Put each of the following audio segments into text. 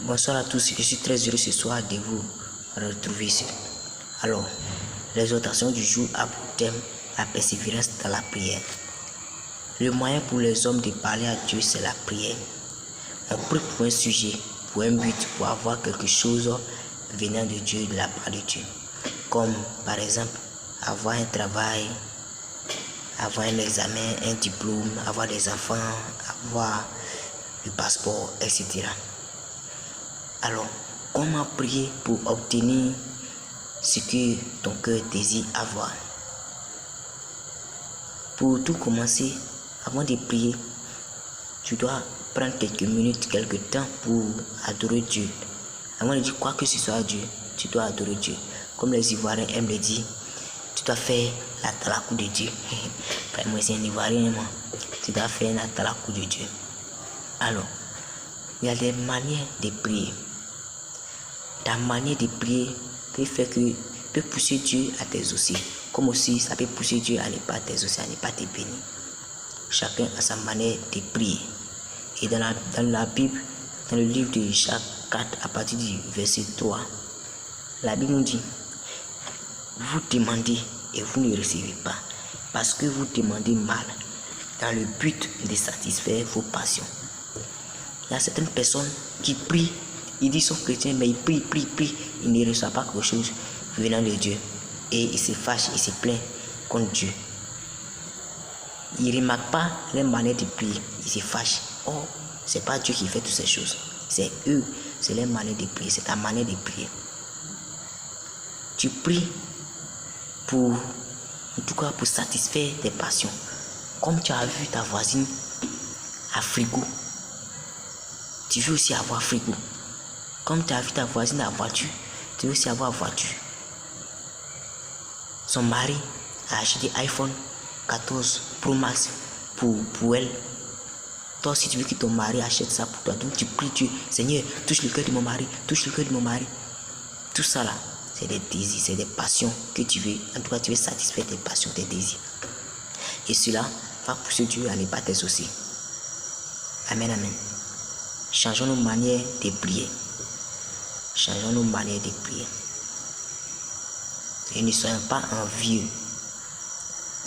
Bonsoir à tous, je suis très heureux ce soir de vous retrouver ici. Alors, l'exhortation du jour a pour thème la persévérance dans la prière. Le moyen pour les hommes de parler à Dieu, c'est la prière. On prie pour un sujet, pour un but, pour avoir quelque chose venant de Dieu, de la part de Dieu. Comme par exemple, avoir un travail, avoir un examen, un diplôme, avoir des enfants, avoir le passeport, etc. Alors, comment prier pour obtenir ce que ton cœur désire avoir? Pour tout commencer, avant de prier, tu dois prendre quelques minutes, quelques temps pour adorer Dieu. Avant de dire quoi que ce soit à Dieu, tu dois adorer Dieu. Comme les Ivoiriens aiment le dire, tu dois faire la talakou de Dieu. Moi, c'est un Ivoirien, moi. Tu dois faire la talakou de Dieu. Alors, il y a des manières de prier. Ta manière de prier peut pousser Dieu à t'exaucer. Comme aussi, ça peut pousser Dieu à ne pas t'exaucer, à ne pas te bénir. Chacun a sa manière de prier. Et dans la Bible, dans le livre de Jacques 4, à partir du verset 3, la Bible nous dit: vous demandez et vous ne recevez pas, parce que vous demandez mal, dans le but de satisfaire vos passions. Il y a certaines personnes qui prient, ils disent sont chrétiens, mais ils prient, ils ne reçoivent pas quelque chose venant de Dieu. Et ils se fâchent, ils se plaignent contre Dieu. Ils ne remarquent pas leur manière de prier, ils se fâchent. Oh, c'est pas Dieu qui fait toutes ces choses, c'est eux, c'est leur manière de prier, c'est ta manière de prier. Tu pries en tout cas pour satisfaire tes passions. Comme tu as vu ta voisine à frigo, tu veux aussi avoir frigo. Comme tu as vu ta voisine à voiture, tu veux aussi avoir voiture. Son mari a acheté iPhone 14 Pro Max pour elle. Toi aussi tu veux que ton mari achète ça pour toi. Donc tu pries Dieu: Seigneur, touche le cœur de mon mari, touche le cœur de mon mari. Tout ça là, c'est des désirs, c'est des passions que tu veux. En tout cas, tu veux satisfaire tes passions, tes désirs. Et cela va pousser Dieu à ne pas t'exaucer. Amen, amen. Changeons nos manières de prier. Changeons nos manières de prier. Et ne soyons pas envieux.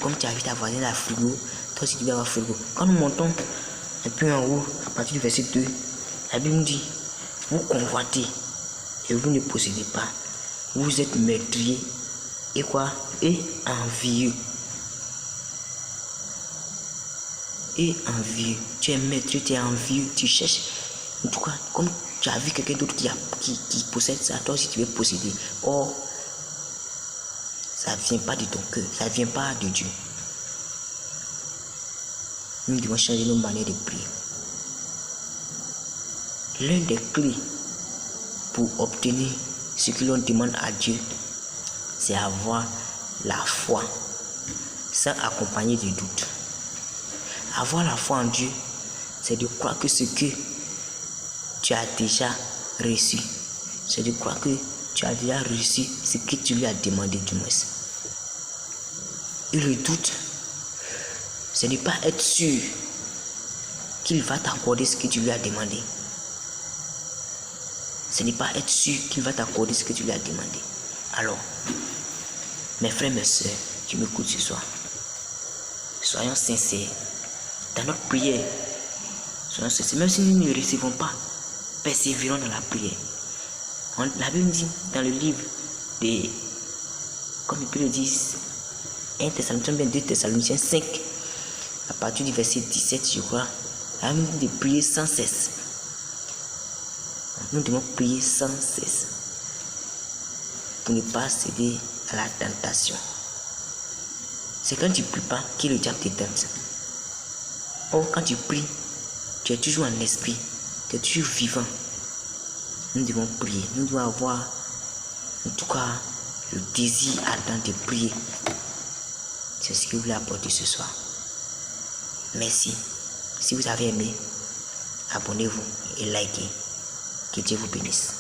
Comme tu as vu ta voisine à frigo, toi aussi tu veux avoir frigo. Quand nous montons un peu en haut, à partir du verset 2, la Bible nous dit: vous convoitez et vous ne possédez pas. Vous êtes meurtriers et quoi? Et envieux. Et envieux. Tu es meurtrier, tu es envieux, tu cherches. En tout cas, comme tu as vu quelqu'un d'autre qui possède ça, toi aussi tu veux posséder. Or, ça ne vient pas de ton cœur, ça ne vient pas de Dieu. Nous devons changer nos manières de prier. L'un des clés pour obtenir ce que l'on demande à Dieu, c'est avoir la foi, sans accompagner de doute. Avoir la foi en Dieu, c'est de croire que ce que tu as déjà reçu, c'est de croire que tu as déjà reçu ce que tu lui as demandé du moins. Et le doute, c'est ne pas être sûr qu'il va t'accorder ce que tu lui as demandé. Ce n'est pas être sûr qu'il va t'accorder ce que tu lui as demandé. Alors, mes frères, mes soeurs qui m'écoutent ce soir, soyons sincères dans notre prière. Soyons sincères, même si nous ne recevons pas, persévérons dans la prière. La Bible dit dans le livre de, comme il peut le dire, 2 Thessaloniciens 5, à partir du verset 17, je crois, la Bible dit de prier sans cesse. Nous devons prier sans cesse pour ne pas céder à la tentation. C'est quand tu ne pries pas que le diable te tente. Or, quand tu pries, tu es toujours en esprit, tu es toujours vivant. Nous devons prier, nous devons avoir en tout cas le désir ardent de prier. C'est ce que je voulais apporter ce soir. Merci. Si vous avez aimé, abonnez-vous et likez. Que Dieu vous bénisse.